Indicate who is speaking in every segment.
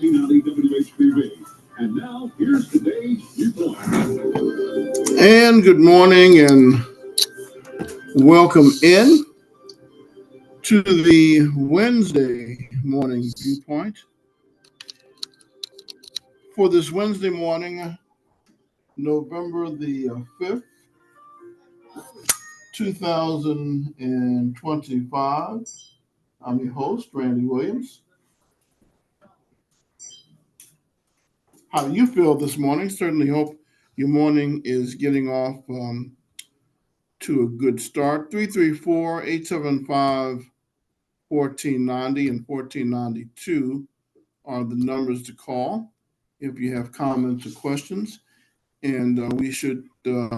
Speaker 1: 1490 WHPV. And now, here's today's Viewpont.
Speaker 2: And good morning and welcome in to the Wednesday morning Viewpoint. For this Wednesday morning, November the 5th, 2025, I'm your host, Randy Williams. How do you feel this morning? Certainly hope your morning is getting off to a good start. 334-875-1490 and 1492 are the numbers to call if you have comments or questions. And we should be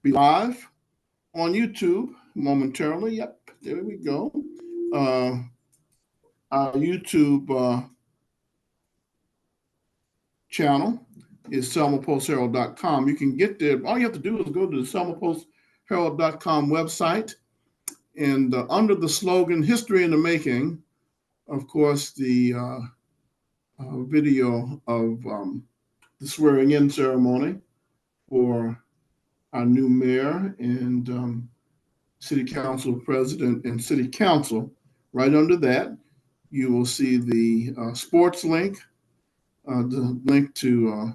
Speaker 2: live on YouTube momentarily. Yep, there we go. Our YouTube channel is selmapostherald.com. You can get there. All you have to do is go to the selmapostherald.com website. And under the slogan, History in the Making, of course, the video of the swearing in ceremony for our new mayor and city council president and city council. Right under that, you will see the sports link, the link to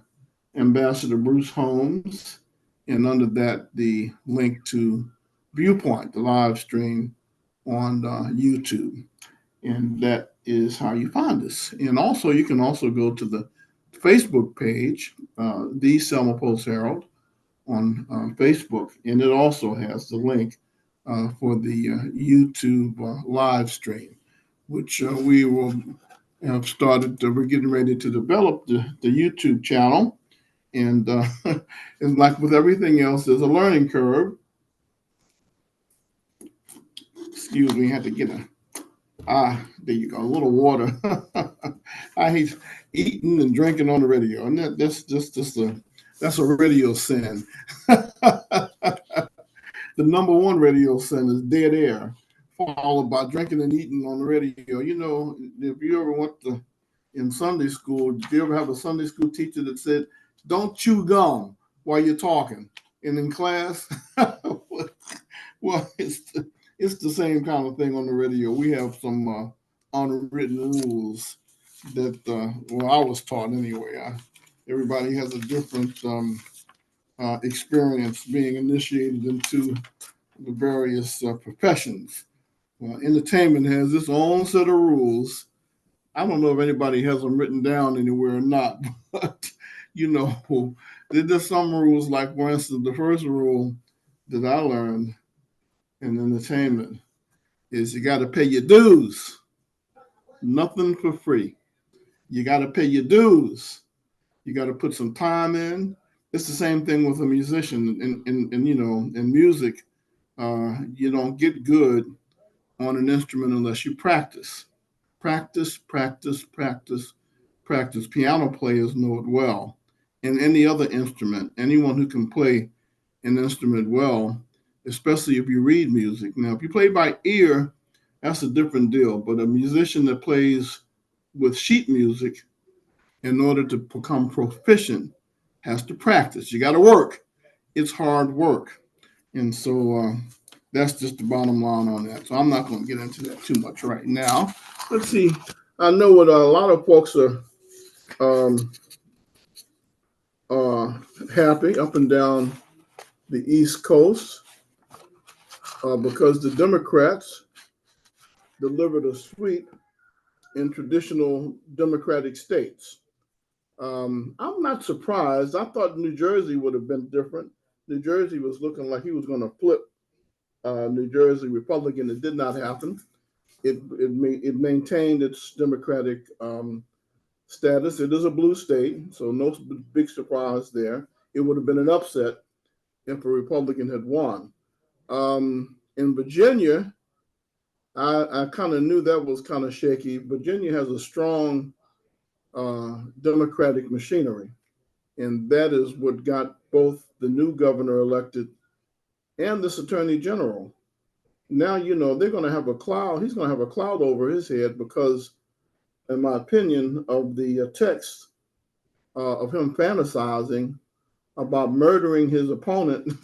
Speaker 2: Ambassador Bruce Holmes, and under that, the link to Viewpont, the live stream on YouTube. And that is how you find us. And also, you can also go to the Facebook page, the Selma Post Herald on Facebook, and it also has the link for the YouTube live stream, which we will have started. We're getting ready to develop the YouTube channel. And, and like with everything else, there's a learning curve. Excuse me, I had to get there you go, a little water. I hate eating and drinking on the radio, and that's a radio sin. The number one radio sin is dead air, followed by drinking and eating on the radio. You know, if you ever went in Sunday school, did you ever have a Sunday school teacher that said, "Don't chew gum while you're talking"? And in class, well, it's the same kind of thing on the radio. We have some unwritten rules that, I was taught anyway. Everybody has a different experience being initiated into the various professions. Entertainment has its own set of rules. I don't know if anybody has them written down anywhere or not, but there's some rules. Like, for instance, the first rule that I learned in entertainment is you got to pay your dues. Nothing for free. You got to pay your dues. You got to put some time in. It's the same thing with a musician. In music, you don't get good on an instrument unless you practice. Practice, practice, practice, practice. Piano players know it well. And any other instrument, anyone who can play an instrument well, especially if you read music. Now, if you play by ear, that's a different deal. But a musician that plays with sheet music, in order to become proficient, has to practice. You got to work. It's hard work. And so that's just the bottom line on that. So I'm not going to get into that too much right now. Let's see. I know what a lot of folks are happy up and down the East Coast because the Democrats delivered a sweep in traditional Democratic states. I'm not surprised. I thought New Jersey would have been different. New Jersey was looking like he was going to flip New Jersey Republican. It did not happen. It maintained its Democratic status. It is a blue state, so no big surprise there. It would have been an upset if a Republican had won. In Virginia, I kind of knew that was kind of shaky. Virginia has a strong Democratic machinery, and that is what got both the new governor elected and this attorney general. Now, they're going to have a cloud. He's going to have a cloud over his head because in my opinion, of the text of him fantasizing about murdering his opponent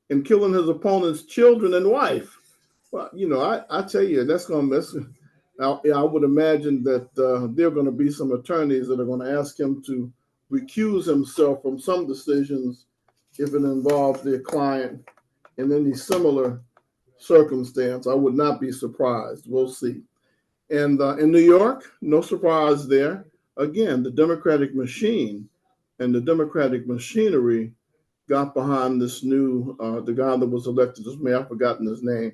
Speaker 2: and killing his opponent's children and wife. Well, I tell you, that's going to mess. I would imagine that there are going to be some attorneys that are going to ask him to recuse himself from some decisions if it involves their client in any similar circumstance. I would not be surprised. We'll see. And in New York, no surprise there. Again, the Democratic machine and the Democratic machinery got behind this new, the guy that was elected as mayor, I've forgotten his name,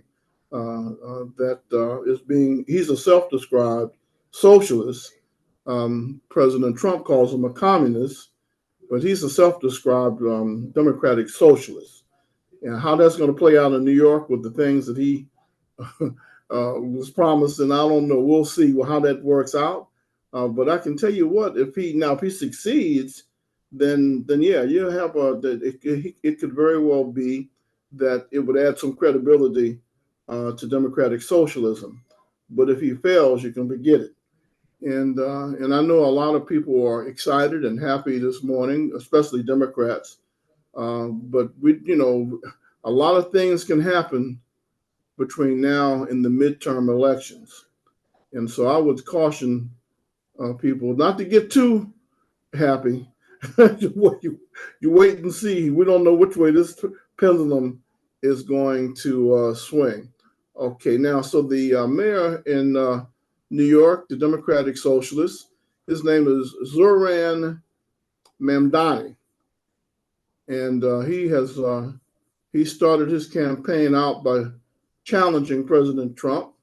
Speaker 2: he's a self-described socialist. President Trump calls him a communist, but he's a self-described democratic socialist. And how that's going to play out in New York with the things that he was promising, I don't know. We'll see how that works out. But I can tell you what, if he succeeds, then yeah, you have it could very well be that it would add some credibility to democratic socialism. But if he fails, you can forget it. And I know a lot of people are excited and happy this morning, especially Democrats. But a lot of things can happen between now and the midterm elections. And so I would caution people not to get too happy. you wait and see. We don't know which way this pendulum is going to swing. Okay, now, so the mayor in New York, the Democratic Socialist, his name is Zoran Mamdani. And he started his campaign out by challenging President Trump.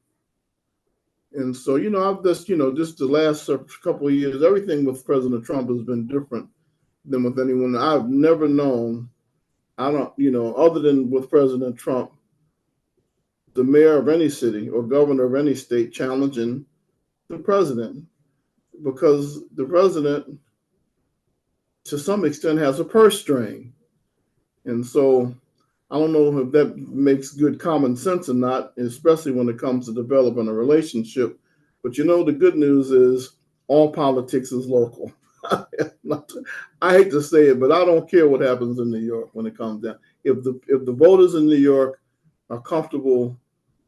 Speaker 2: And so, I've just the last couple of years, everything with President Trump has been different than with anyone. I've never known, other than with President Trump, the mayor of any city or governor of any state challenging the president, because the president, to some extent, has a purse string. And so I don't know if that makes good common sense or not, especially when it comes to developing a relationship. But the good news is all politics is local. I hate to say it, but I don't care what happens in New York when it comes down. If the voters in New York are comfortable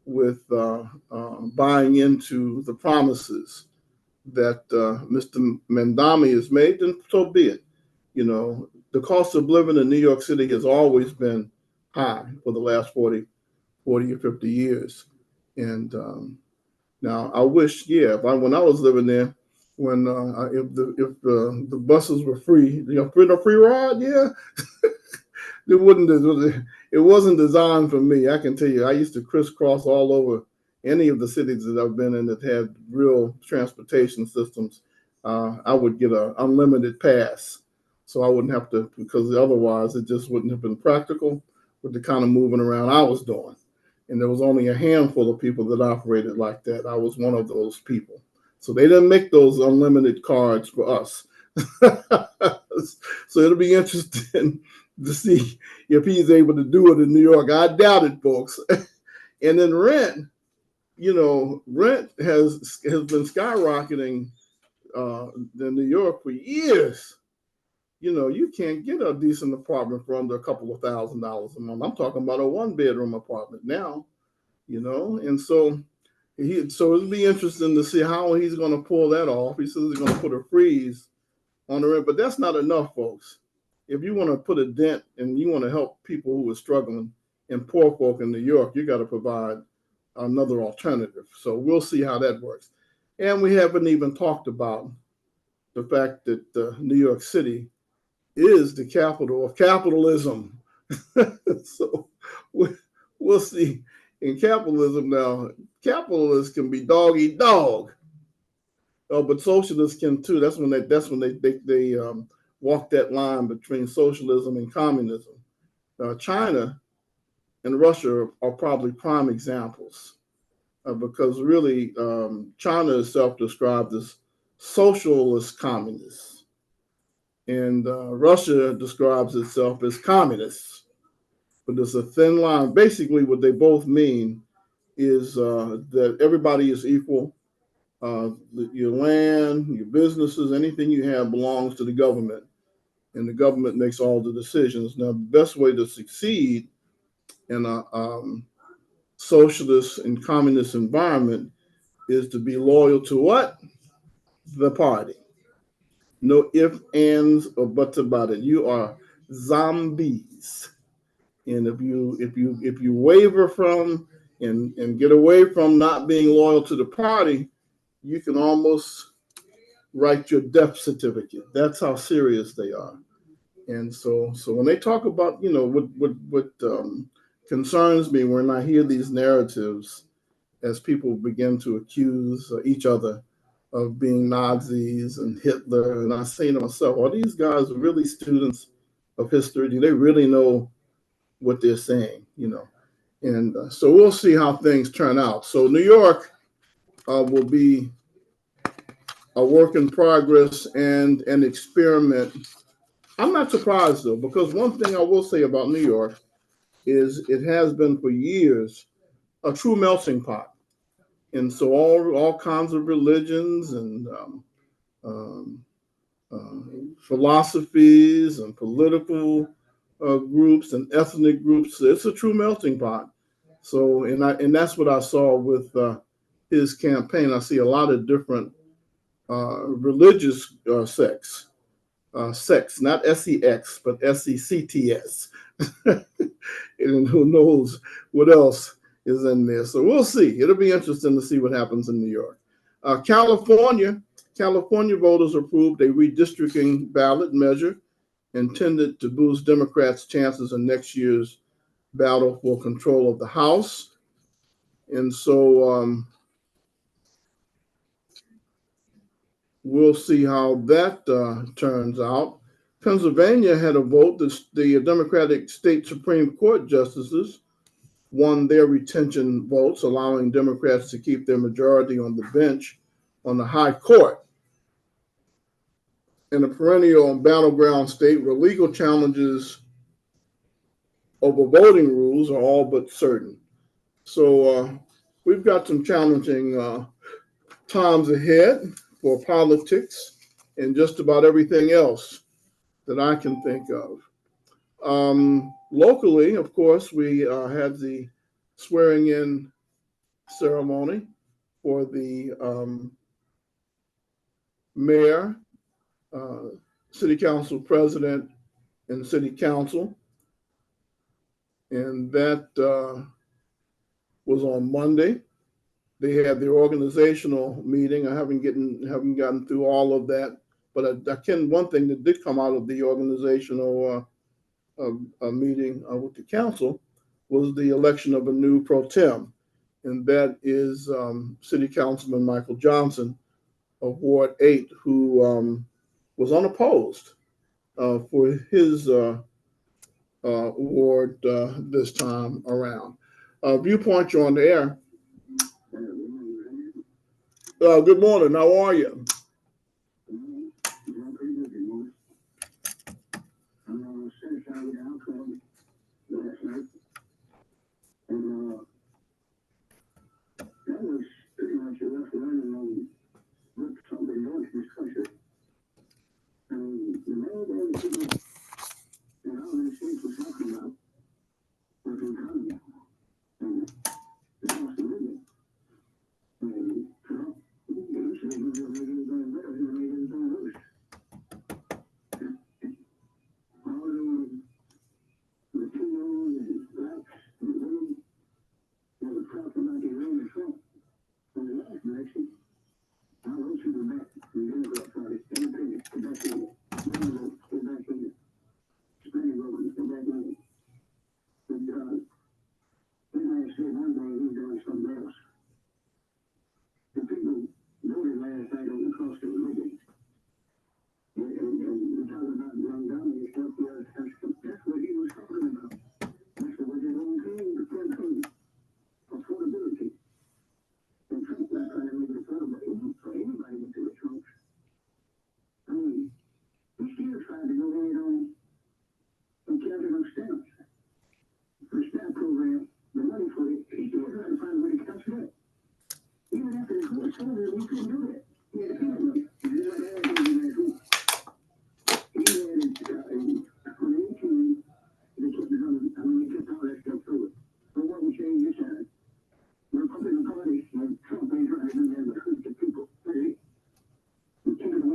Speaker 2: with buying into the promises that Mr. Mamdani has made, then so be it. The cost of living in New York City has always been high for the last 40 or 50 years. And now I wish, when I was living there, when if the buses were free, free ride, yeah, it wasn't designed for me. I can tell you, I used to crisscross all over any of the cities that I've been in that had real transportation systems. I would get an unlimited pass, so I wouldn't have to, because otherwise it just wouldn't have been practical with the kind of moving around I was doing. And there was only a handful of people that operated like that. I was one of those people. So they didn't make those unlimited cards for us. So it'll be interesting to see if he's able to do it in New York. I doubt it, folks. And then rent has been skyrocketing in New York for years. You can't get a decent apartment for under a couple of $1,000s a month. I'm talking about a 1-bedroom apartment now, and so it'll be interesting to see how he's going to pull that off. He says he's going to put a freeze on the rent, but that's not enough, folks. If you want to put a dent and you want to help people who are struggling and poor folk in New York, you got to provide another alternative. So we'll see how that works. And we haven't even talked about the fact that New York City is the capital of capitalism. So we'll see. In capitalism now, capitalists can be dog eat dog, but socialists can too. That's when they walk that line between socialism and communism. China and Russia are probably prime examples because really China is self-described as socialist communists. And Russia describes itself as communists, but there's a thin line. Basically, what they both mean is that everybody is equal. Your land, your businesses, anything you have belongs to the government, and the government makes all the decisions. Now, the best way to succeed in a socialist and communist environment is to be loyal to what? The party. No ifs, ands, or buts about it. You are zombies. And if you waver from and get away from not being loyal to the party, you can almost write your death certificate. That's how serious they are. And so when they talk about, what concerns me when I hear these narratives, as people begin to accuse each other of being Nazis and Hitler, and I say to myself, are these guys really students of history? Do they really know what they're saying? And so we'll see how things turn out. So New York will be a work in progress and an experiment. I'm not surprised though, because one thing I will say about New York is it has been for years a true melting pot. And so all kinds of religions and um, philosophies and political groups and ethnic groups, it's a true melting pot. So and that's what I saw with his campaign. I see a lot of different religious sects, not sex, but sects. And who knows what else is in there. So we'll see. It'll be interesting to see what happens in New York. California voters approved a redistricting ballot measure intended to boost Democrats' chances in next year's battle for control of the House. And so we'll see how that turns out. Pennsylvania had a vote. The Democratic State Supreme Court justices won their retention votes, allowing Democrats to keep their majority on the bench on the high court. In a perennial and battleground state where legal challenges over voting rules are all but certain. So we've got some challenging times ahead for politics and just about everything else that I can think of. Locally, of course, we had the swearing in ceremony for the mayor, uh, city council president, and city council. And that was on Monday. They had their organizational meeting. I haven't gotten through all of that, but one thing that did come out of the organizational meeting with the council was the election of a new pro tem, and that is City Councilman Michael Johnson of Ward 8, who was unopposed for his ward this time around. Viewpont, you're on the air. Good morning. How are you?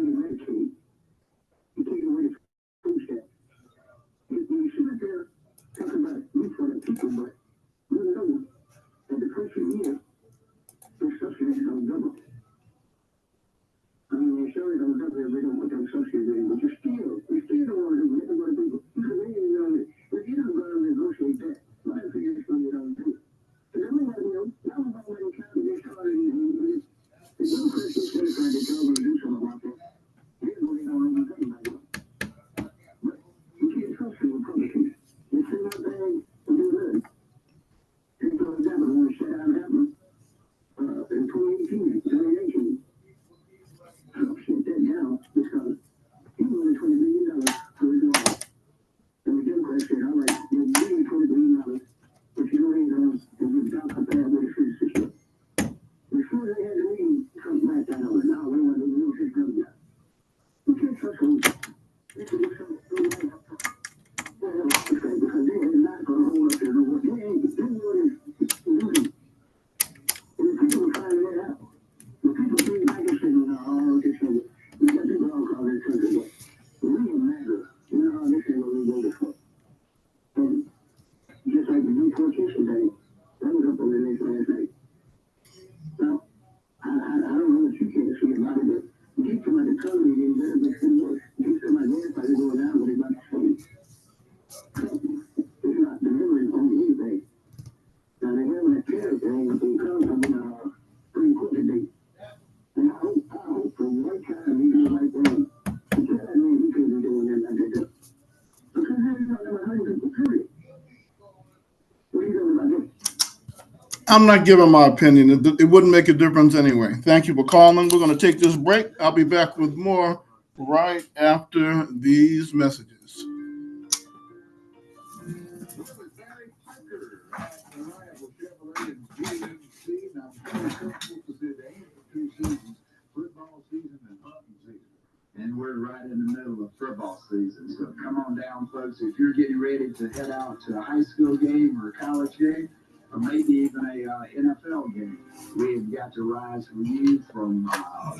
Speaker 3: get Medicaid. You take away the food stamps. You sit up there talking about Viewpont and people, but you know that the country here, their subsidies on double. I mean, they sure don't double if they don't put them subsidies in, but you still don't want to do nothing but people. Because they ain't gonna, if you don't go and negotiate that, why the figure is going to get on too? And I mean, now we're going to kind of get started and the Democrats are trying to tell them to do something about that. They're going to get on everything like that. But you can't trust the Republicans. They say one thing and do another. And for example, when the shutdown happened in 2018, Trump shut that down because he wanted $20 billion for his own. And the Democrats said, all right, you'll give me $20 billion, but you don't need to give down compared with the free system. Before they had the meeting, Trump backed out of it. Now they want to do his government. You can't trust them. They can do something. Because they are not going to hold up their own. They ain't doing what is losing. And the people are finding that out. The people think back and say, no, this is it. We got people all call this country, but it really matters. You know, this is what we voted for. And just like the deportation thing, that was up on the next last night. Now, I don't know what you can't see about it, but you keep talking about the economy getting better, but it's worse. You keep talking about gas prices going down, but it's not the same. It's not delivering on anything. Now, they have that tariff thing, but they come from pretty quick date. And I hope for one time he do the right thing. Until that man, he couldn't be doing that like they do. Because there's not about 100 people, period. What are you doing about this?
Speaker 2: I'm not giving my opinion. It wouldn't make a difference anyway. Thank you for calling. We're going to take this break. I'll be back with more right after these messages.
Speaker 1: Barry Parker at Reliable Chevrolet and GMC. Now, very comfortable for today for 2 seasons, football season and hunting season.
Speaker 4: And we're right in the middle of football season. So come on down, folks. If you're getting ready to head out to a high school game or a college game, or maybe even a NFL game, we've got to rise for you from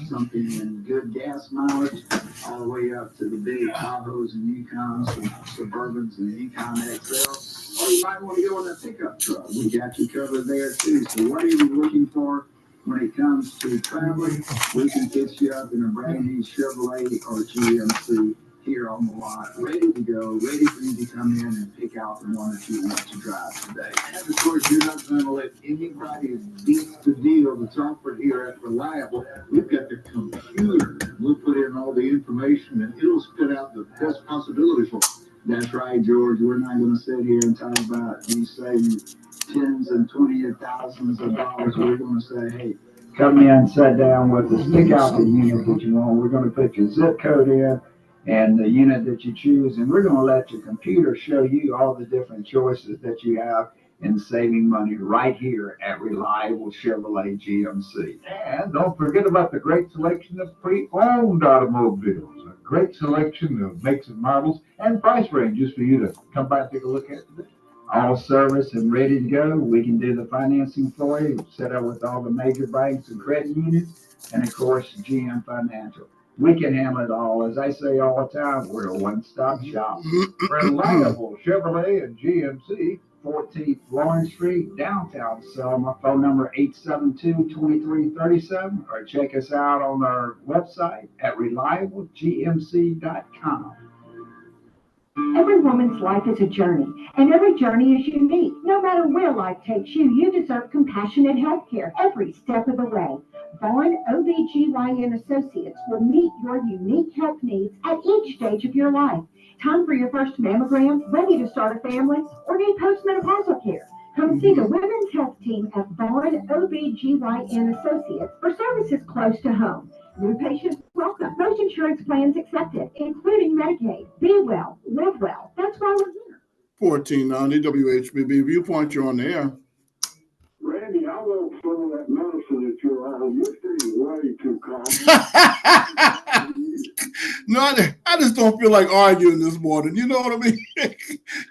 Speaker 4: something in good gas mileage all the way up to the big Tahoes and Yukons and Suburbans and Yukon XL. Or you might want to go in a pickup truck. We got you covered there too. So what are you looking for when it comes to traveling? We can get you up in a brand new Chevrolet or GMC here on the lot, ready to go, ready for you to come in and pick out the one that you want to drive today.
Speaker 1: And of course, you're not going to let anybody beat the deal that's offered here at Reliable. We've got the computer. We'll put in all the information and it'll spit out the best possibilities for you.
Speaker 4: That's right, George. We're not going to sit here and talk about you saving tens and 20 thousands of dollars. We're going to say, hey, come in, sit down with us, pick out the unit that you want. We're going to put your zip code in and the unit that you choose, and we're going to let your computer show you all the different choices that you have in saving money right here at Reliable Chevrolet GMC.
Speaker 5: And don't forget about the great selection of pre-owned automobiles. A great selection of makes and models and price ranges for you to come by and take a look at today.
Speaker 4: All service and ready to go. We can do the financing for you, set up with all the major banks and credit unions, and of course, GM Financial. We can handle it all. As I say all the time, we're a one-stop shop.
Speaker 5: Reliable Chevrolet and GMC.
Speaker 4: 14th Lawrence Street, downtown Selma. Phone number 872-2337, or check us out on our website at reliablegmc.com.
Speaker 6: Every woman's life is a journey, and every journey is unique. No matter where life takes you, you deserve compassionate health care every step of the way. Vaughn OBGYN Associates will meet your unique health needs at each stage of your life. Time for your first mammogram, ready to start a family, or need postmenopausal care? Come see the Women's Health Team at Vaughn OBGYN Associates for services close to home. New patients welcome. Most insurance plans accepted, including Medicaid. Be well, live well. That's why we're here.
Speaker 2: 1490 WHBB Viewpoint, you're on the air.
Speaker 3: Randy, I want some of that medicine that you're on. You're staying way too calm.
Speaker 2: No, I just don't feel like arguing this morning. You know what I mean?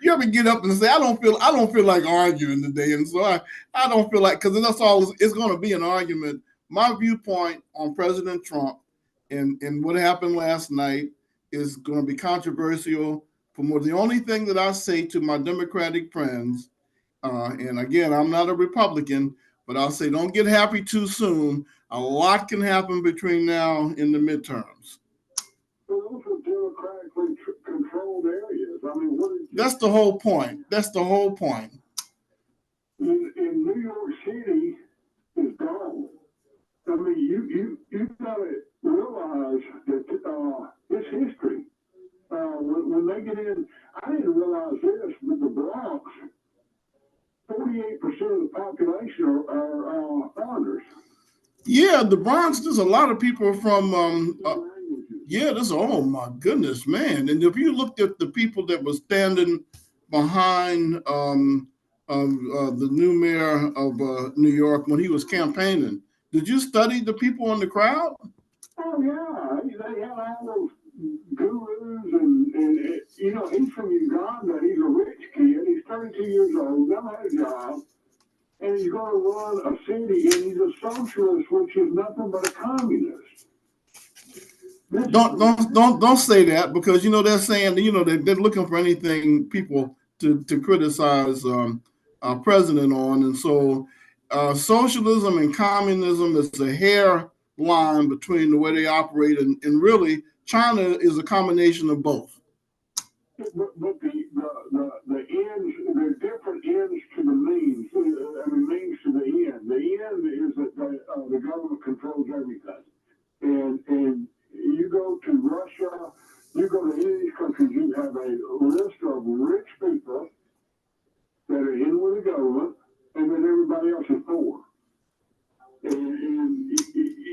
Speaker 2: You ever get up and say, I don't feel like arguing today. And so I don't feel like, because that's all it's going to be, an argument. My viewpoint on President Trump And what happened last night is going to be controversial for more. The only thing that I say to my Democratic friends, and again, I'm not a Republican, but I'll say don't get happy too soon. A lot can happen between now and the midterms.
Speaker 3: Well, those are democratically controlled areas. I mean, what is
Speaker 2: That's the whole point. That's the whole point.
Speaker 3: in New York City is gone. I mean, you got to realize that it's history. When they get in, I didn't realize this, but the Bronx, 48% of the population are foreigners.
Speaker 2: Yeah, the Bronx. There's a lot of people from. Yeah, this. Oh my goodness, man! And if you looked at the people that were standing behind the new mayor of New York when he was campaigning, did you study the people in the crowd?
Speaker 3: Oh yeah, they had all those gurus and you know, he's from Uganda. He's a rich kid. He's 32 years old. Never had a job, and he's going to run a city. And he's a socialist, which is nothing but a communist.
Speaker 2: Don't say that, because you know they're saying they're looking for anything people to criticize our president on, and so socialism and communism is a hair line between the way they operate, and really China is a combination of both.
Speaker 3: But the ends, there are different ends to the means. I mean, means to the end. The end is that the government controls everything, and you go to Russia, you go to any of these countries, you have a list of rich people that are in with the government, and then everybody else is poor. And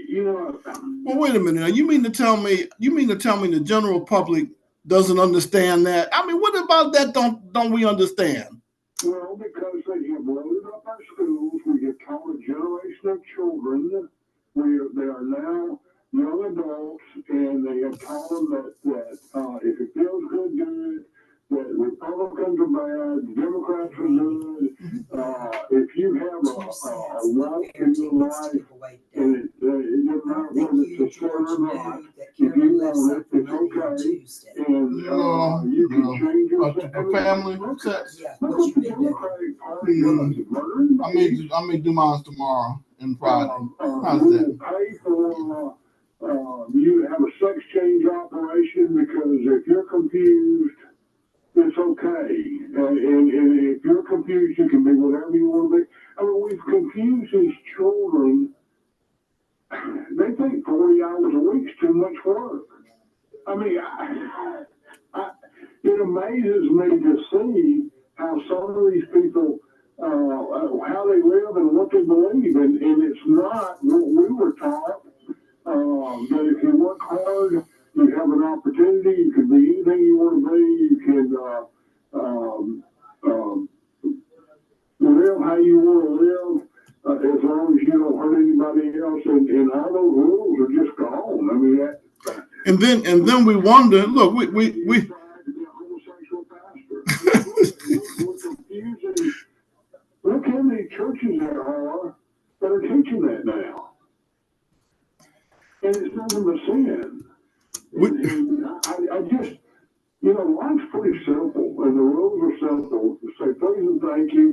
Speaker 3: you know.
Speaker 2: Well, wait a minute. Now, you mean to tell me the general public doesn't understand that? I mean, what about that? Don't we understand?
Speaker 3: Well, because they have loaded up our schools, we have taught a generation of children. They are now young adults, and they have taught them that if it feels good, do it. That Republicans are bad, Democrats are good. If you have a want in your life, and it doesn't matter whether it's a slur or not, if you want it, it's okay. And you can change your
Speaker 2: family.
Speaker 3: Look at the Democratic Party.
Speaker 2: I may do mine tomorrow and Friday. How's
Speaker 3: We
Speaker 2: that?
Speaker 3: will pay for you to have a sex change operation, because if you're confused, it's okay. And if you're confused, you can be whatever you want to be. I mean, we've confused these children. They think 40 hours a week is too much work. I mean, it amazes me to see how some of these people, how they live and what they believe. And it's not what we were taught, that if you work hard, you have an opportunity. You can be anything you want to be. You can live how you want to live, as long as you don't hurt anybody else. And all those rules are just gone. I mean,
Speaker 2: and then we wonder. Look, we
Speaker 3: Look how many churches there are that are teaching that now, and it's nothing but sin. I just, life's pretty simple, and the rules are simple. Say please and thank you.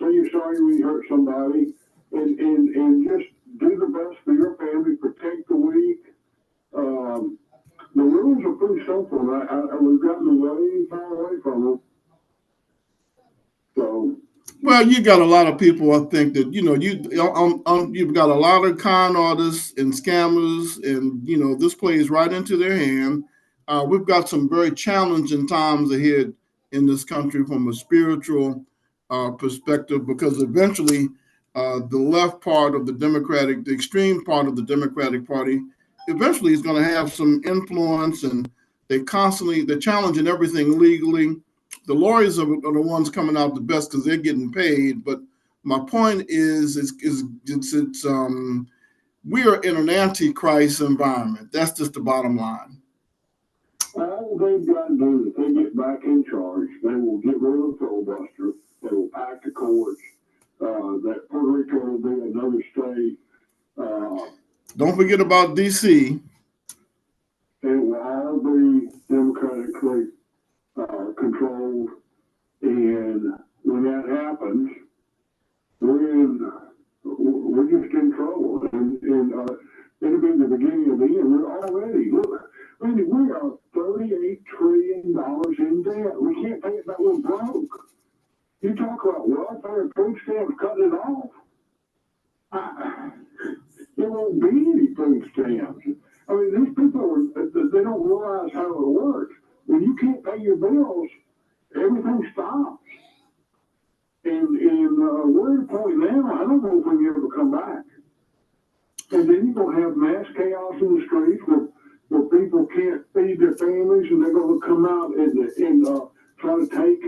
Speaker 3: Say you're sorry when you hurt somebody, and just do the best for your family. Protect the weak. The rules are pretty simple. We've gotten way far away from them. So.
Speaker 2: Well, you got a lot of people. I think that you've got a lot of con artists and scammers, and this plays right into their hand. We've got some very challenging times ahead in this country from a spiritual perspective, because eventually the left part of the extreme part of the Democratic Party, eventually is going to have some influence, and they're challenging everything legally. The lawyers are the ones coming out the best because they're getting paid. But my point is we are in an antichrist environment. That's just the bottom line.
Speaker 3: All they've got to do is if they get back in charge, they will get rid of the filibuster. They will pack the courts. That Puerto Rico will be another state.
Speaker 2: Don't forget about D.C.
Speaker 3: all be democratically controlled, and when that happens, we're just in trouble, and it'll be the beginning of the end. We're already, look, Randy, we are $38 trillion in debt. We can't pay it back. We're broke. You talk about welfare and food stamps cutting it off. There won't be any food stamps. I mean, these people, they don't realize how it works. When you can't pay your bills, everything stops. And we're at a point now, I don't know if we can ever come back. And then you're going to have mass chaos in the streets where people can't feed their families, and they're going to come out and try to take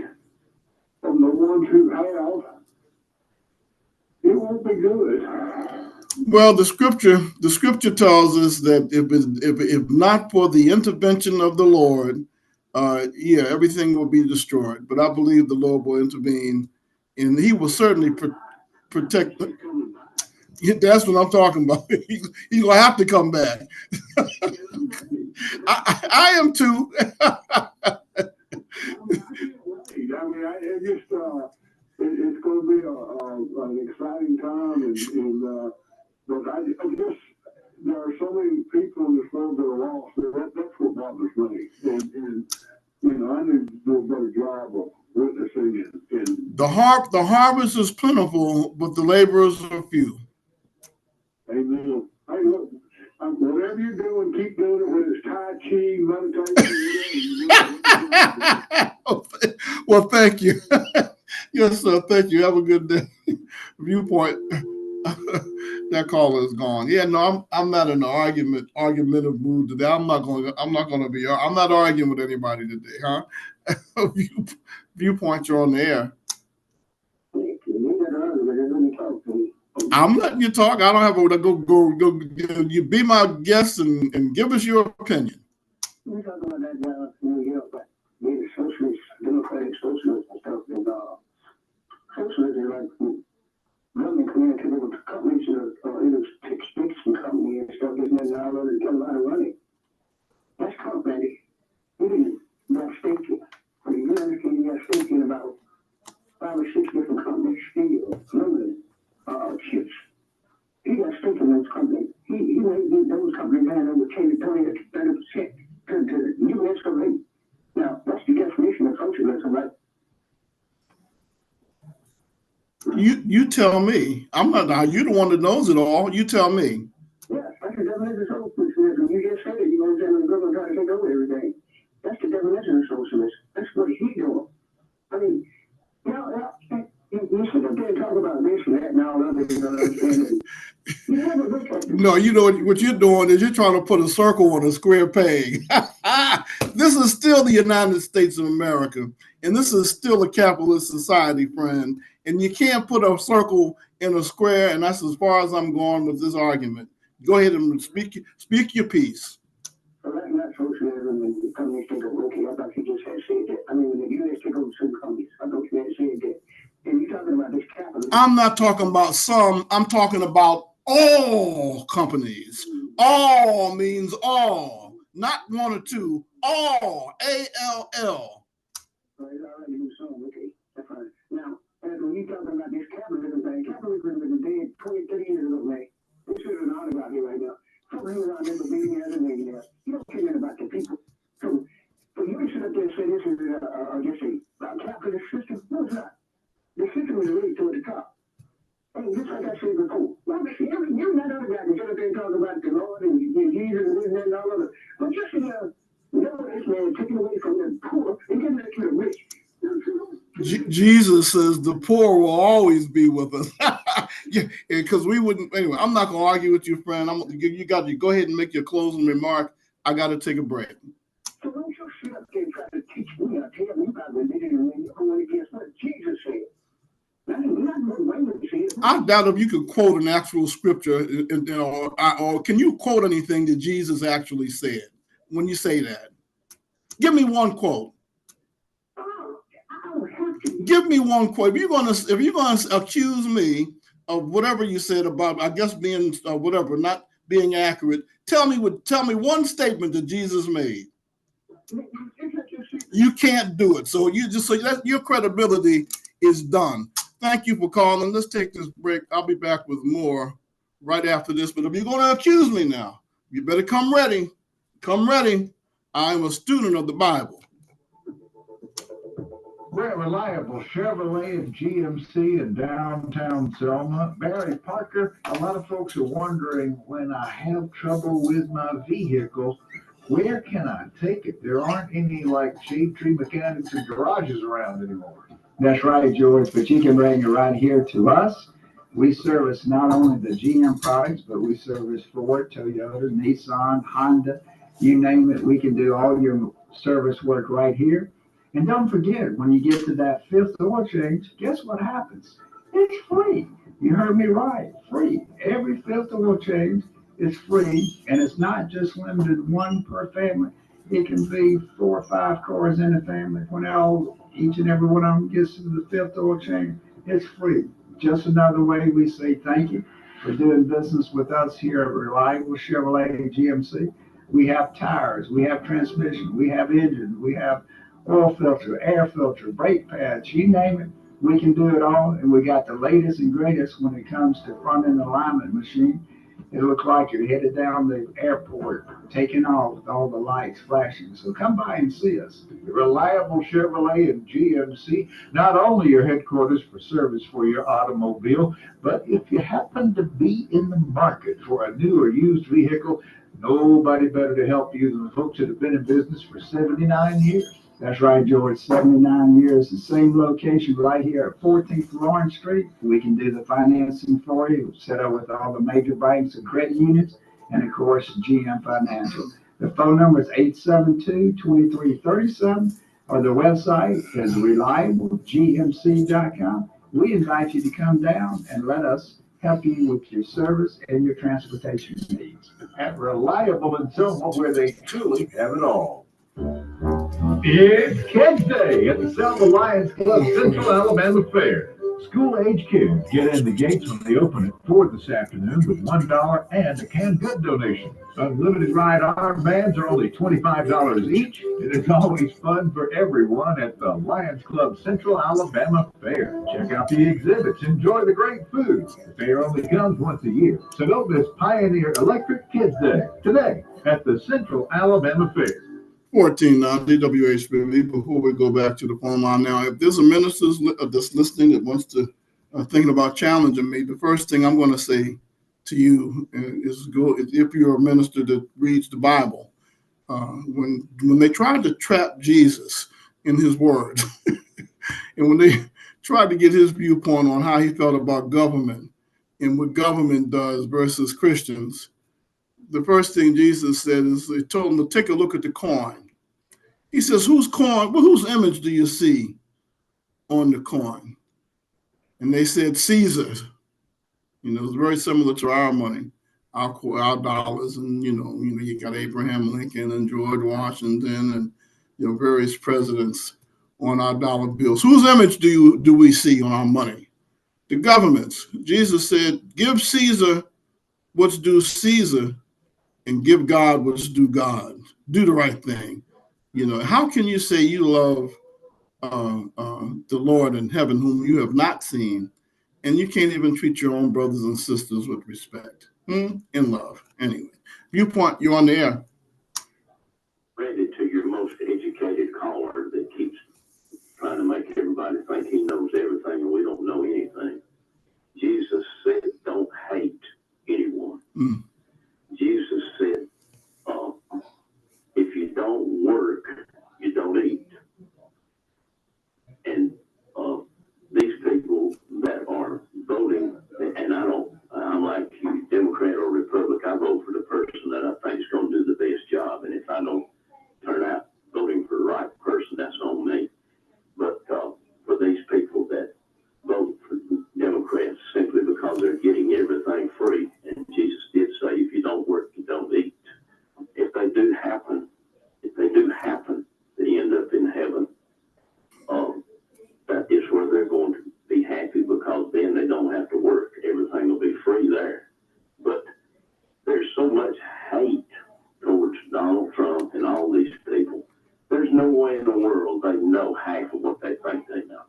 Speaker 3: from the ones who have. It won't be good.
Speaker 2: Well, the scripture tells us that if not for the intervention of the Lord, everything will be destroyed. But I believe the Lord will intervene, and He will certainly protect. That's what I'm talking about. He's gonna have to come back. I am too.
Speaker 3: It's going to be an exciting time, but I guess there are so many people in this world that are lost. That's what bothers me, and I need to do a better job of witnessing it.
Speaker 2: The harvest is plentiful, but the laborers are few.
Speaker 3: Amen. Hey, look, whatever you're doing, keep doing it, whether it's Tai Chi, meditation.
Speaker 2: Well, thank you. Yes, sir. Thank you. Have a good day. Viewpoint. That caller is gone. Yeah, no, I'm not in an argumentative mood today. I'm not arguing with anybody today, huh? Viewpoint, you're on the air. I'm letting you talk. I don't have to go. You be my guest and give us your opinion.
Speaker 3: We're talking about that guy in New York, but maybe socialist, democratic socialist and stuff. And socialists are like government community with companies that either take sticks and company and stuff, getting in there and get a lot of money. That's company. We didn't got thinking. I mean, you understand, you got thinking about 5 or 6 different companies, steel, aluminum, chips. He got thinking those companies. He made those companies hand over 10 to 20 to 30% to the U.S. company. Now, that's the definition of socialism, right?
Speaker 2: You tell me. I'm not. You're the one that knows it all. You tell me.
Speaker 3: Yeah, that's the definition of socialism. You just said it. You know what I'm saying? The government trying to take over everything. That's the definition of socialism. That's what he's doing. I mean, you sit up there and talk about this and that and all that. You know what I'm saying?
Speaker 2: No, you know what you're doing is you're trying to put a circle on a square peg. This is still the United States of America, and this is still a capitalist society, friend. And you can't put a circle in a square, and that's as far as I'm going with this argument. Go ahead and speak your piece.
Speaker 3: Well, that's not socialism, and the companies take over. Okay, I thought you just had said that. I mean, when the U.S. take over some companies, I thought you had said that. And you're talking about this capitalism. I'm
Speaker 2: not talking about some. I'm talking about all companies. All means all, not 1 or 2. All, A-L-L.
Speaker 3: Well, it's already been some. Okay, that's fine. Now, when you're talking about this capitalism thing, capitalism is dead 20, 30 years ago, man. This is an out about here right now. Something around there, being as a millionaire. You don't care about the people. So, for you to sit up there and say this is just a capitalist system, no, it's not. The system is really toward the top. And just like I said before, well, you're not other guys who sit up there and talk about the Lord and Jesus and this and that and all of it. But just know this man taking away from the poor and giving it to the rich.
Speaker 2: Jesus says the poor will always be with us. Yeah, because we wouldn't. Anyway, I'm not going to argue with you, friend. You got to go ahead and make your closing remark. I got to take a break.
Speaker 3: So don't you sit up there and try to teach me or tell me about religion and you're going against what Jesus said.
Speaker 2: I doubt if you could quote an actual scripture, or can you quote anything that Jesus actually said when you say that? Give me one quote. Give me one quote. If you're gonna accuse me of whatever you said about, I guess being whatever, not being accurate. Tell me one statement that Jesus made. You can't do it. So your credibility is done. Thank you for calling. Let's take this break. I'll be back with more right after this. But if you're going to accuse me now, you better come ready. Come ready. I'm a student of the Bible.
Speaker 5: We're reliable Chevrolet and GMC in downtown Selma. Barry Parker, a lot of folks are wondering, when I have trouble with my vehicle, where can I take it? There aren't any like shade tree mechanics and garages around anymore.
Speaker 4: That's right, George, but you can bring it right here to us. We service not only the GM products, but we service Ford, Toyota, Nissan, Honda, you name it. We can do all your service work right here. And don't forget, when you get to that fifth oil change, guess what happens? It's free. You heard me right, free. Every fifth oil change is free, and it's not just limited to one per family. It can be 4 or 5 cars in a family. When each and every one of them gets to the fifth oil change, it's free. Just another way we say thank you for doing business with us here at Reliable Chevrolet and GMC. We have tires, we have transmission, we have engine, we have oil filter, air filter, brake pads, you name it. We can do it all, and we got the latest and greatest when it comes to front end alignment machine. It looks like you're headed down the airport, taking off with all the lights flashing. So come by and see us.
Speaker 5: Reliable Chevrolet and GMC, not only your headquarters for service for your automobile, but if you happen to be in the market for a new or used vehicle, nobody better to help you than the folks that have been in business for 79 years.
Speaker 4: That's right, George. 79 years, the same location right here at 14th Lawrence Street. We can do the financing for you, set up with all the major banks and credit unions, and of course, GM Financial. The phone number is 872-2337, or the website is reliablegmc.com. We invite you to come down and let us help you with your service and your transportation needs.
Speaker 5: At Reliable in Selma, where they truly have it all. It's Kids Day at the Selma Lions Club Central Alabama Fair. School-age kids get in the gates when they open at 4 this afternoon with $1 and a canned good donation. Unlimited ride armbands are only $25 each, and it's always fun for everyone at the Lions Club Central Alabama Fair. Check out the exhibits, enjoy the great food. The fair only comes once a year, so don't miss Pioneer Electric Kids Day today at the Central Alabama Fair.
Speaker 2: 1490 WHBV. Before we go back to the phone line now, if there's a minister that's listening that wants to thinking about challenging me, the first thing I'm going to say to you is if you're a minister that reads the Bible, when they tried to trap Jesus in his words, and when they tried to get his viewpoint on how he felt about government and what government does versus Christians, the first thing Jesus said is he told them to take a look at the coin. He says, whose image do you see on the coin? And they said, Caesar's. It's very similar to our money, our dollars. And, you got Abraham Lincoln and George Washington and, various presidents on our dollar bills. Whose image do we see on our money? The government's. Jesus said, give Caesar what's due Caesar and give God what's due God. Do the right thing. How can you say you love the Lord in heaven whom you have not seen, and you can't even treat your own brothers and sisters with respect and love? Anyway, Viewpoint, you're on the air.
Speaker 7: Ready to your most educated caller that keeps trying to make everybody think he knows everything and we don't know anything. Jesus said, don't hate anyone. Jesus said, if you don't work, you don't eat. And these people that are voting, and I'm like you, Democrat or Republican, I vote for the person that I think is going to do the best job. And if I don't turn out voting for the right person, that's on me. But for these people that vote for Democrats simply because they're getting everything free, and Jesus did say, if you don't work, you don't eat. If they do happen, if they way in the world they know half of what they think they know.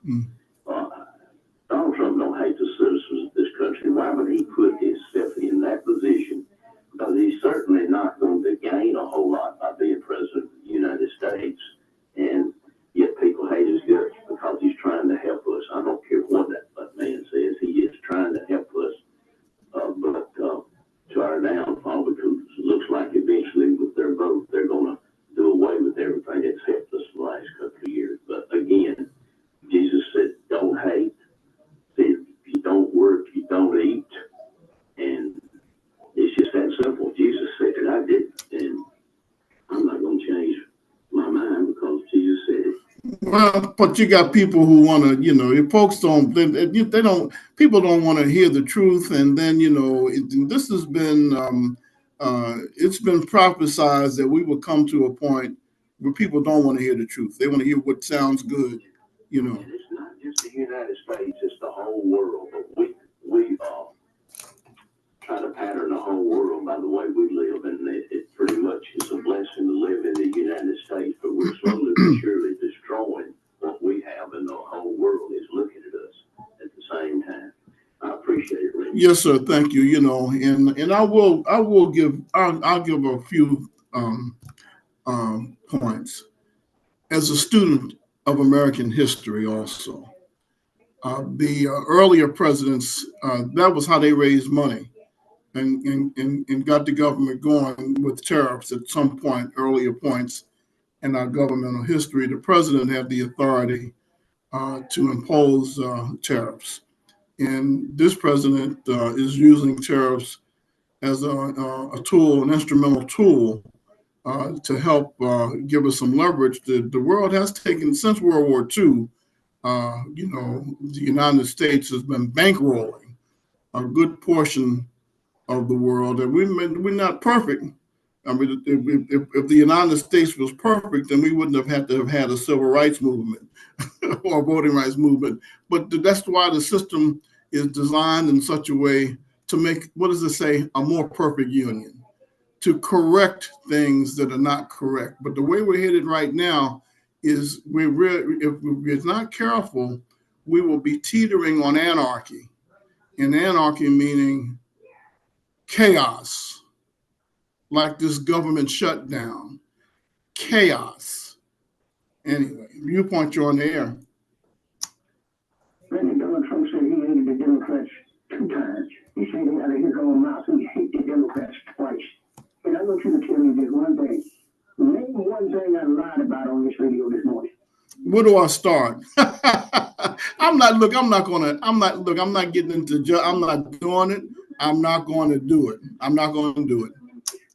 Speaker 7: Donald Trump don't hate the citizens of this country. Why would he put himself in that position? Because he's certainly not going to gain a whole lot by being president of the United States. And yet people hate his guts because he's trying to help us. I don't care what that man says. He is trying to help us. But to our downfall, because it looks like eventually with their vote, they're going to do away with everything that's helped us the last couple of years. But again, Jesus said, don't hate. Said, if you don't work, you don't eat. And it's just that simple. Jesus said it, I didn't. And I'm not going to change my mind because Jesus said it.
Speaker 2: Well, but you got people who want to, if folks don't, people don't want to hear the truth. And then, this has been, it's been prophesized that we will come to a point where people don't want to hear the truth. They want to hear what sounds good,
Speaker 7: And it's not just the United States, it's the whole world. But we try to pattern the whole world by the way we live. And it pretty much is a blessing to live in the United States, but we're slowly but surely destroying what we have, and the whole world is looking at us at the same time. I appreciate it, Rick.
Speaker 2: Yes, sir. Thank you. And I'll give a few points as a student of American history. Also, the earlier presidents, that was how they raised money and got the government going with tariffs at some point, earlier points in our governmental history. The president had the authority to impose tariffs. And this president is using tariffs as a tool, an instrumental tool to help give us some leverage. The world has taken, since World War II, the United States has been bankrolling a good portion of the world. And we're not perfect. I mean, if the United States was perfect, then we wouldn't have had to have had a civil rights movement or a voting rights movement. But that's why the system is designed in such a way to make, what does it say, a more perfect union, to correct things that are not correct. But the way we're headed right now is if we're not careful, we will be teetering on anarchy. And anarchy meaning chaos. Like this government shutdown, chaos. Anyway, Viewpont, you're on the air.
Speaker 3: President Donald Trump said he hated the Democrats 2 times. He said he out of his own mouth he hated the Democrats twice. And I want you to tell me just one thing. Name one thing I lied about on this radio this morning.
Speaker 2: Where do I start? I'm not getting into, I'm not doing it. I'm not going to do it. I'm not going to do it.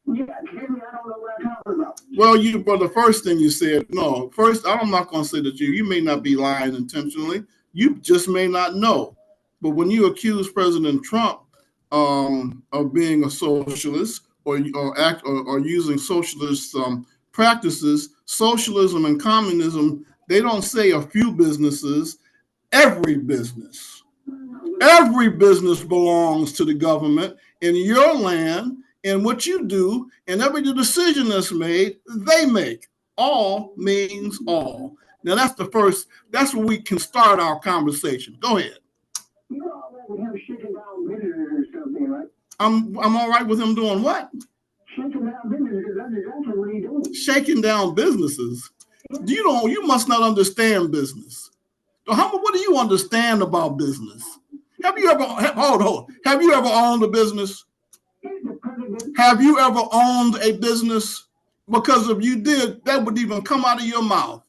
Speaker 3: Yeah, tell me I don't know what I'm talking about.
Speaker 2: Well, the first thing you said, no, first, I'm not going to say that you may not be lying intentionally. You just may not know. But when you accuse President Trump of being a socialist or using socialist practices, socialism and communism, they don't say a few businesses, every business. Every business belongs to the government in your land. And what you do, and every decision that's made, they make. All means all. Now that's where we can start our conversation. Go ahead.
Speaker 3: You're all right with him shaking down businesses and stuff there, right?
Speaker 2: I'm all right with him doing what?
Speaker 3: Shaking down businesses, that's exactly what he's doing.
Speaker 2: Shaking down businesses. You must not understand business. What do you understand about business? Have you ever Have you ever owned a business? Have you ever owned a business? Because if you did, that would even come out of your mouth.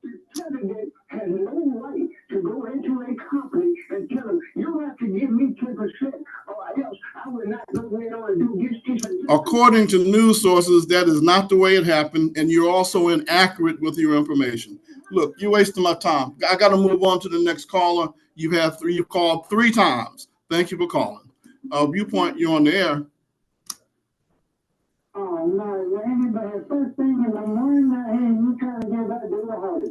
Speaker 3: The president has no right to go into a company and tell them, you have to give me 10% or else I will not go in on and do this.
Speaker 2: According to news sources, that is not the way it happened, and you're also inaccurate with your information. Look, you're wasting my time. I got to move on to the next caller. You've called 3 times. Thank you for calling. Viewpont, you're on the air.
Speaker 3: Oh, no, anybody, first thing in the morning, and you trying to get about to do a heart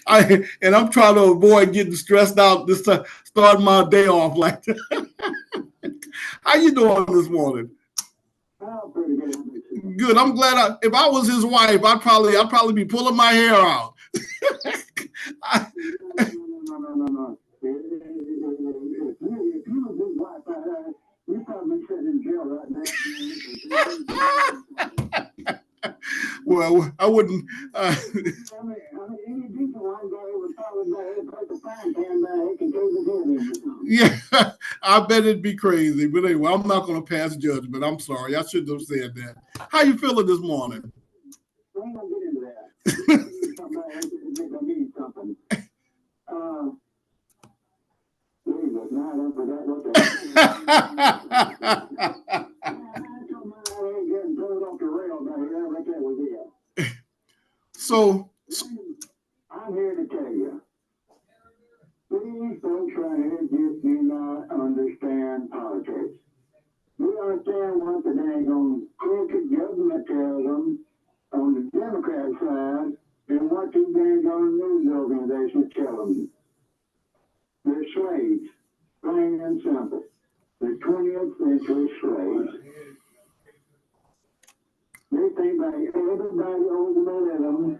Speaker 3: attack.
Speaker 2: And I'm trying to avoid getting stressed out this time, starting my day off like that. How you doing this morning?
Speaker 3: Oh, pretty good.
Speaker 2: Good. I'm glad. If I was his wife, I'd probably be pulling my hair out.
Speaker 3: No. If you was his wife, you'd probably sit in jail right now.
Speaker 2: Well, I wouldn't.
Speaker 3: I mean, any decent one guy would probably take a frying pan back and take his head in.
Speaker 2: Yeah, I bet it'd be crazy. But anyway, I'm not going to pass judgment. I'm sorry. I shouldn't have said that. How you feeling this morning?
Speaker 3: We ain't gonna get into that. I need something. Jesus, now I forgot what the getting thrown off the rails out here. Right there was it.
Speaker 2: So
Speaker 3: I'm here to tell you. These folks right here just do not understand politics. We understand what the dang crooked government tells them on the Democrat side and what these dang news organizations tell them. They're slaves, plain and simple. They're 20th century slaves. They think that everybody owes them a living,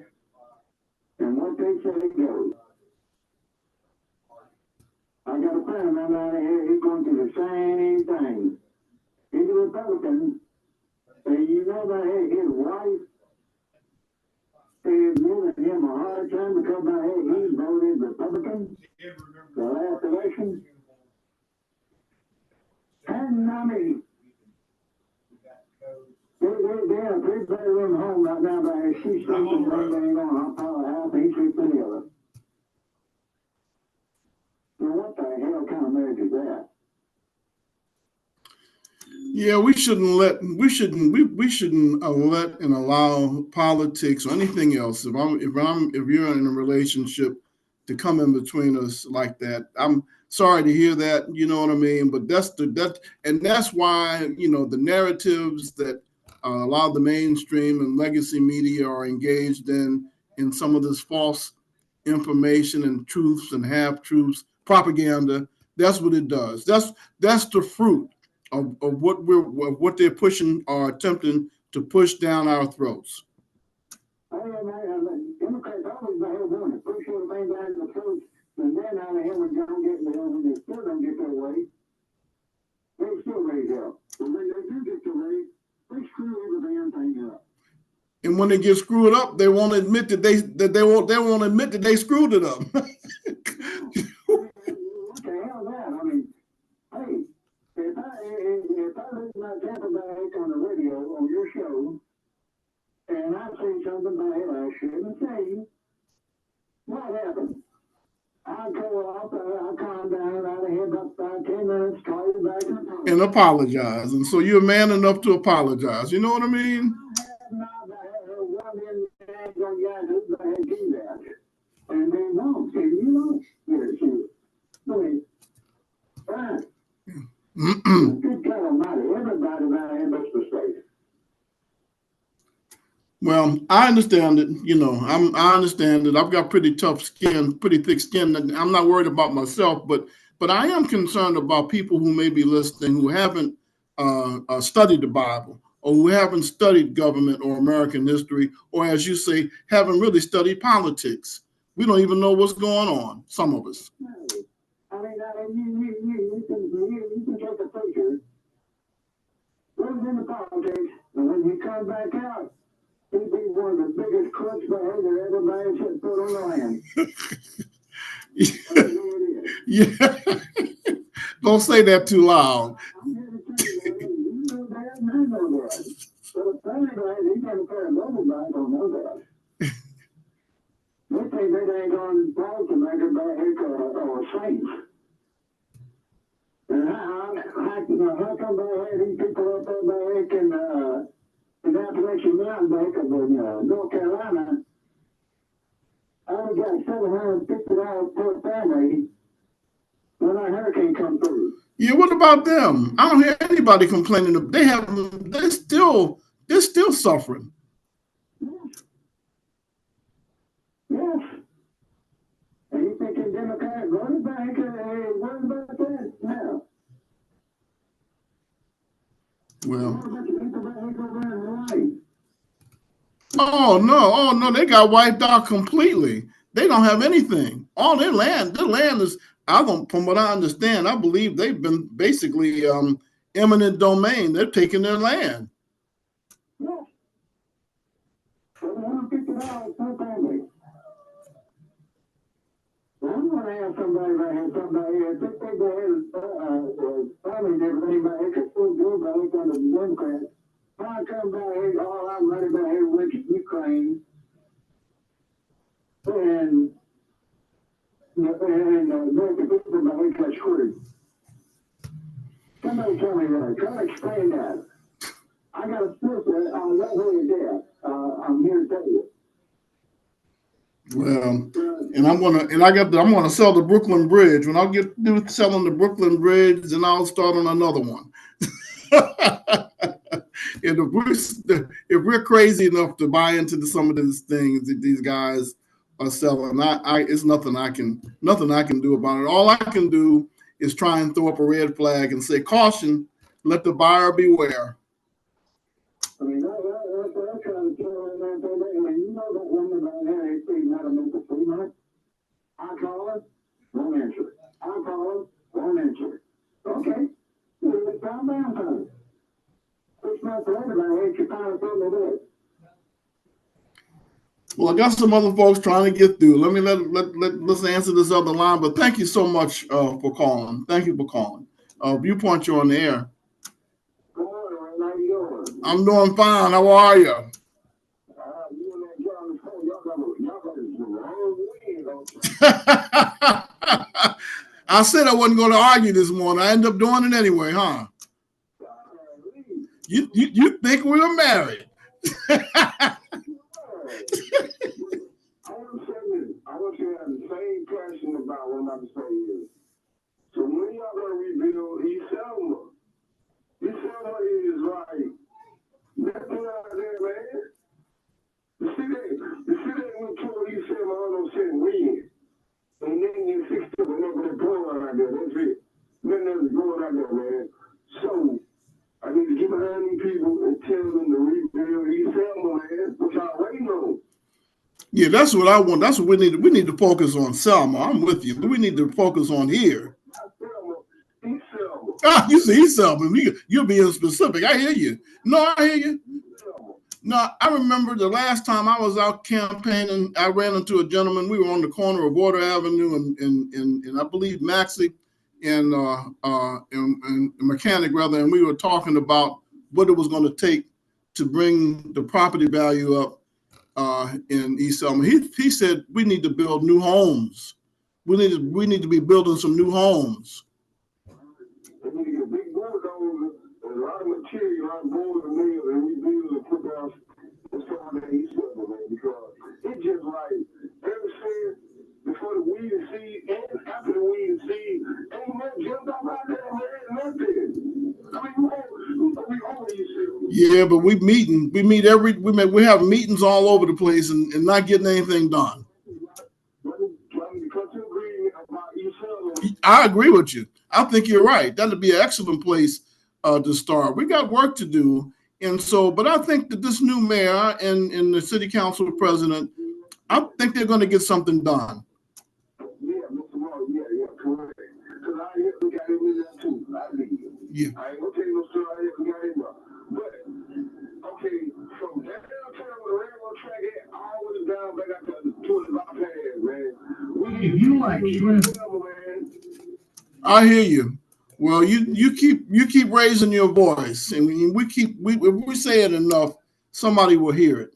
Speaker 3: and what they say goes. I got a friend of mine out here, he's going through the same thing. He's a Republican, and you know that his wife is giving him a hard time because he voted Republican the last election. And I mean, they're a three-bedroom home right now, but she's sleeping one day on her powerhouse, he's sleeping the other. Now, what the hell kind of marriage is that?
Speaker 2: yeah, we shouldn't let and allow politics or anything else. If you're in a relationship to come in between us like that, I'm sorry to hear that. You know what I mean? But that's why the narratives that a lot of the mainstream and legacy media are engaged in some of this false information and truths and half truths, propaganda. That's what it does. That's the fruit of what they're pushing or attempting to push down our throats.
Speaker 3: Democrats always behave doing it. Push everything down the throats, and then out of here when they don't get there, when they still don't get their way, they still raise hell. When they do get their way, they screw every damn thing up.
Speaker 2: And when they get screwed up, they won't admit that they won't admit that they screwed it up.
Speaker 3: What the hell is that? I mean, hey, if I lose my temper back on the radio on your show, and I say something bad I shouldn't say, what happened? I'll go off, I'll calm down out of here about 5-10 minutes, call you back
Speaker 2: and apologize. And so you're man enough to apologize. You know what I mean?
Speaker 3: And they won't. And you won't. Good God Almighty, everybody around here makes mistakes.
Speaker 2: Well, I understand it. I understand it. I've got pretty tough skin, pretty thick skin. I'm not worried about myself, but I am concerned about people who may be listening who haven't studied the Bible, or who haven't studied government or American history, or, as you say, haven't really studied politics. We don't even know what's going on, some of us.
Speaker 3: I mean, you can take a picture, lives in the politics, and when you come back out, he'd be one of the biggest crooks behavior everybody should put on the land.
Speaker 2: Yeah. Don't say that too loud.
Speaker 3: I'm here to tell you, you know that, and I know that. But apparently, he got a pair of bubble bags on those guys. They think they ain't going to fight to make a back or a saint. And how come they had these people up there back in Appalachian Mountain back up in North Carolina? I only got $750 per family when that hurricane come through.
Speaker 2: Yeah, what about them? I don't hear anybody complaining. They're still suffering.
Speaker 3: Yes. And you thinking Democrat voted back? What about that now?
Speaker 2: Well,
Speaker 3: What about the people back over in Hawaii?
Speaker 2: Oh no, they got wiped out completely. They don't have anything. All their land is. From what I understand, I believe they've been basically eminent domain. They're taking their land.
Speaker 3: Yeah. So they want to pick it out, it's no problem. Well, I'm going to have somebody right here, I think they go ahead and family and everything back here, because we'll go back on the Democrats. I come back here, all I'm running back here with Ukraine. And American people back here got screwed. Somebody tell me that. Try to explain that. I got a sister, I'm not really there. I'm here to tell you.
Speaker 2: Well, and I'm gonna sell the Brooklyn Bridge. When I get through selling the Brooklyn Bridge, then I'll start on another one. And if we're crazy enough to buy into some of these things that these guys are selling, it's nothing I can do about it. All I can do is try and throw up a red flag and say, caution, let the buyer beware.
Speaker 3: I mean, that's what I'm trying to tell you, man. You know that woman down there ain't saying how to make a free month. I call her, won't answer. I call her, won't answer. Okay, well, calm down, honey. 6 months later, I hate you find something to do.
Speaker 2: Well, I got some other folks trying to get through. Let's answer this other line. But thank you so much for calling. Thank you for calling. Viewpont, you're on the air.
Speaker 3: Good morning, man. How you doing?
Speaker 2: I'm doing fine. How are you?
Speaker 3: You and that girl on the phone, y'all got the wrong way, don't you?
Speaker 2: I said I wasn't going to argue this morning. I ended up doing it anyway, huh? You think we were married?
Speaker 3: I want you to have the same passion about what I'm about to say here. So when y'all gonna rebuild East Selma? East Selma is like that thing out there, man. The city ain't told East Selma all no shit win. And then you fix it whenever they're going out there. That's it. Then there's going out there, man. So I need to get behind these people and tell them to rebuild East Selma, man. Which I already know.
Speaker 2: Yeah, that's what I want. That's what we need. We need to focus on Selma. I'm with you. But we need to focus on here.
Speaker 3: East Selma.
Speaker 2: Ah, you see East Selma. You're being specific. I hear you. No, I hear you. No, I remember the last time I was out campaigning, I ran into a gentleman. We were on the corner of Water Avenue and I believe Maxey and Mechanic rather, and we were talking about what it was going to take to bring the property value up in East Selma. He said we need to build new homes. We need to be building some new homes.
Speaker 3: We need to get a big bulldozer and a lot of material, a lot of board and nails, and rebuild and put down and stuff on that East Selma, man, because it's just like ever since before the weed and seed and after the weed and seed, ain't nothing jumped up out there, man, nothing. I mean, we own East Selma.
Speaker 2: Yeah, but we have meetings all over the place and not getting anything done. I agree with you. I think you're right. That'd be an excellent place to start. We got work to do. And so, but I think that this new mayor and the city council president, I think they're going to get something done.
Speaker 3: Yeah, Mr. Moore, yeah, correct. Because I hear we got him in there too.
Speaker 2: Yeah.
Speaker 3: I ain't gonna tell you no story. I hear we got him there. But, okay, from downtown where the railroad track at, all the way down back out to the 20 pad, man.
Speaker 5: If you like shrimp,
Speaker 3: man.
Speaker 2: I hear you. Well, you keep raising your voice, and if we say it enough, somebody will hear it.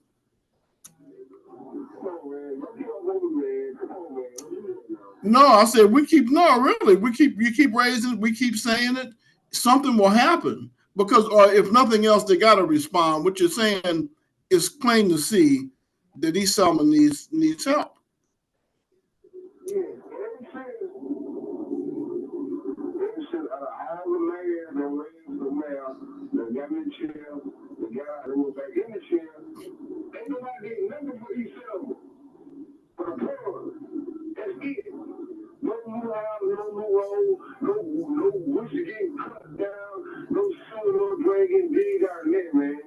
Speaker 2: No, I said you keep raising, we keep saying it, something will happen. Because, or if nothing else, they got to respond. What you're saying is plain to see that East Selma needs help.
Speaker 3: The guy in the chair, the guy who was back in the chair, ain't nobody getting nothing for East Selma. For the poor. That's it. No new house, no new road, no bushes getting cut down, no sewer, no drain getting digged out of that, man.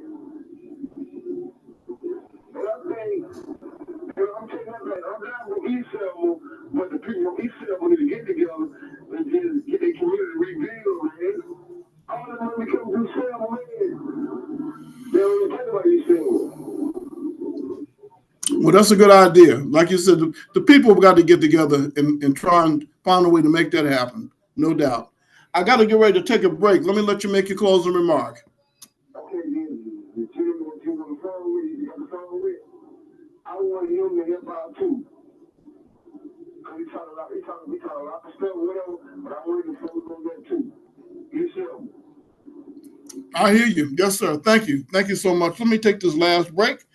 Speaker 3: East Selma, but the people from East Selma need to get together and just get their community rebuilt, man. All the money comes through Selma, man. They don't even think about East Selma.
Speaker 2: Well, that's a good idea. Like you said, the people have got to get together and try and find a way to make that happen. No doubt. I got to get ready to take a break. Let me let you make your closing remark.
Speaker 3: Okay, the gentleman that you on the phone with, you got the phone with, I want him to help out too. Cause we talk a lot of stuff, whatever, but I want him to focus on that too. You see him?
Speaker 2: I hear you. Yes, sir. Thank you. Thank you so much. Let me take this last break,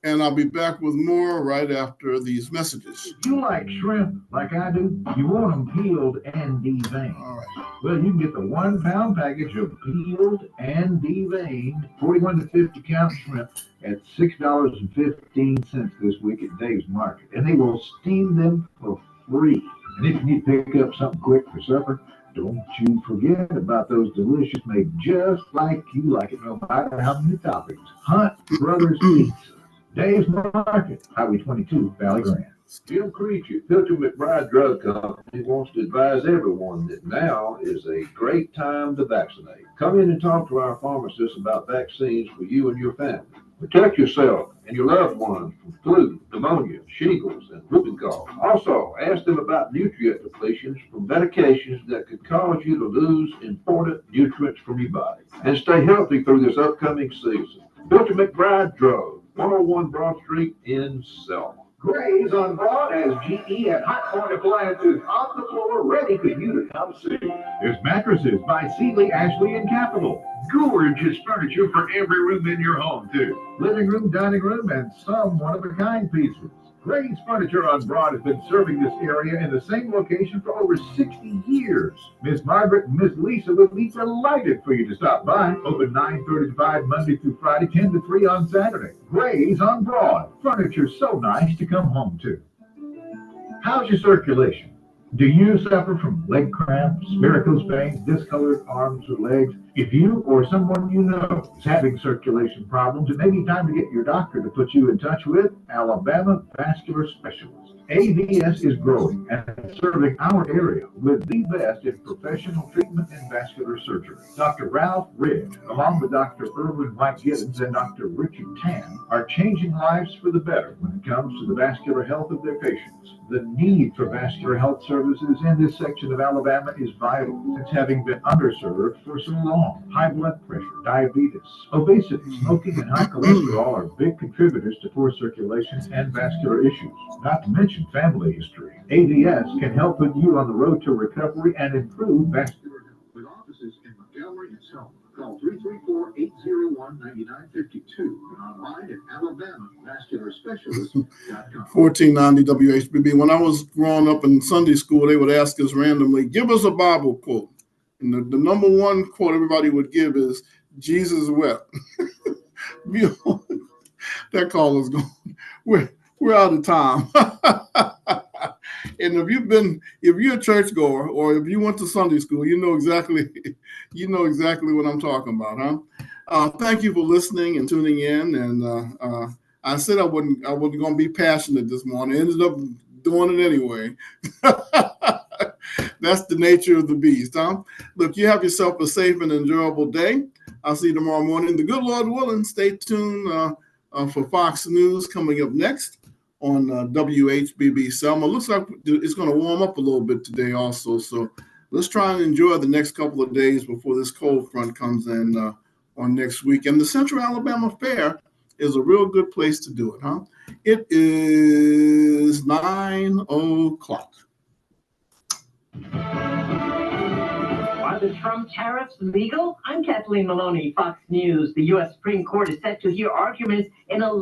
Speaker 2: and I'll be back with more right after these messages.
Speaker 5: You like shrimp like I do? You want them peeled and deveined.
Speaker 2: All right.
Speaker 5: Well, you can get the 1 pound package of peeled and deveined 41 to 50 count shrimp at $6.15 this week at Dave's Market. And they will steam them for free. And if you need to pick up something quick for supper, don't you forget about those delicious, made just like you like it, no matter how many toppings. Hunt Brothers Pizza. Dave's Market, Highway 22, Valley Grande. Jim Creature, Filter McBride Drug Company wants to advise everyone that now is a great time to vaccinate. Come in and talk to our pharmacist about vaccines for you and your family. Protect yourself and your loved ones from flu, pneumonia, shingles, and whooping cough. Also, ask them about nutrient depletions from medications that could cause you to lose important nutrients from your body. And stay healthy through this upcoming season. Filter McBride Drug, 101 Broad Street in Selma. Gray's on Broad has GE and Hot Point Appliances on the floor ready for you to come see. There's mattresses by Sealy, Ashley, and Capital. Gorgeous furniture for every room in your home, too. Living room, dining room, and some one-of-a-kind pieces. Gray's Furniture on Broad has been serving this area in the same location for over 60 years. Miss Margaret and Miss Lisa will be delighted for you to stop by. Open 9:30 to 5 Monday through Friday, 10 to 3 on Saturday. Gray's on Broad. Furniture so nice to come home to. How's your circulation? Do you suffer from leg cramps, varicose veins, discolored arms or legs? If you or someone you know is having circulation problems, it may be time to get your doctor to put you in touch with Alabama Vascular Specialists. AVS is growing and serving our area with the best in professional treatment and vascular surgery. Dr. Ralph Ridge, along with Dr. Irwin White-Giddens and Dr. Richard Tan, are changing lives for the better when it comes to the vascular health of their patients. The need for vascular health services in this section of Alabama is vital, since having been underserved for so long. High blood pressure, diabetes, obesity, smoking, and high cholesterol are big contributors to poor circulation and vascular issues, not to mention family history. AVS can help put you on the road to recovery and improve vascular health.
Speaker 1: With offices in Montgomery and Selma, call 334-801-9952 and online at alabamavascularspecialist.com.
Speaker 2: 1490 WHBB. When I was growing up in Sunday school, they would ask us randomly, give us a Bible quote. And the number one quote everybody would give is, Jesus wept. That call is gone. We're out of time. And if you're a churchgoer or if you went to Sunday school, you know exactly what I'm talking about, huh? Thank you for listening and tuning in. And I said I wasn't going to be passionate this morning. I ended up doing it anyway. That's the nature of the beast, huh? Look, you have yourself a safe and enjoyable day. I'll see you tomorrow morning. The good Lord willing, stay tuned for Fox News coming up next on WHBB Selma. Looks like it's going to warm up a little bit today also. So let's try and enjoy the next couple of days before this cold front comes in on next week. And the Central Alabama Fair is a real good place to do it, huh? It is 9:00.
Speaker 8: Are the Trump tariffs legal? I'm Kathleen Maloney, Fox News. The U.S. Supreme Court is set to hear arguments in a